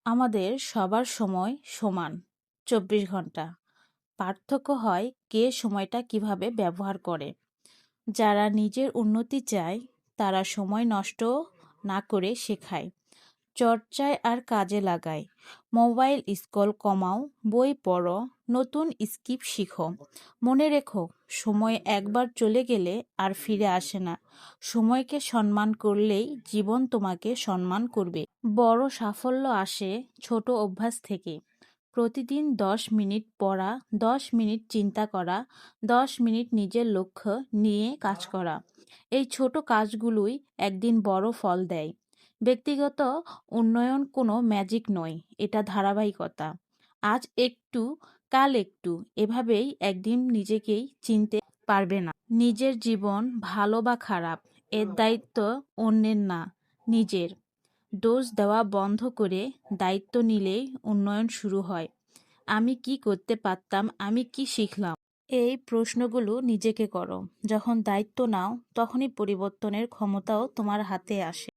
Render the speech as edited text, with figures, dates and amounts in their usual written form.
আমাদের সবার সময় সমান ২৪ ঘন্টা। পার্থক্য হয় কে সময়টা কিভাবে ব্যবহার করে। যারা নিজের উন্নতি চায় তারা সময় নষ্ট না করে শেখায়, চর্চায় আর কাজে লাগায়। মোবাইল স্ক্রল কমাও, বই পড়ো, নতুন স্কিল শিখো। মনে রেখো, সময় একবার চলে গেলে আর ফিরে আসে না। সময়কে সম্মান করলেই জীবন তোমাকে সম্মান করবে। বড় সাফল্য আসে ছোট অভ্যাস থেকে। প্রতিদিন ১০ মিনিট পড়া, ১০ মিনিট চিন্তা করা, ১০ মিনিট নিজের লক্ষ্য নিয়ে কাজ করা। এই ছোট কাজগুলোই একদিন বড় ফল দেয়। ব্যক্তিগত উন্নয়ন কোনো ম্যাজিক নয়, এটা ধারাবাহিকতা। আজ একটু, কাল একটু, এভাবেই একদিন নিজেকেই চিনতে পারবে না। নিজের জীবন ভালো বা খারাপ, এর দায়িত্ব অন্যের না, নিজের। দোষ দেওয়া বন্ধ করে দায়িত্ব নিলেই উন্নয়ন শুরু হয়। আমি কি করতে পারতাম, আমি কি শিখলাম, এই প্রশ্নগুলো নিজেকে করো। যখন দায়িত্ব নাও তখনই পরিবর্তনের ক্ষমতাও তোমার হাতে আসে।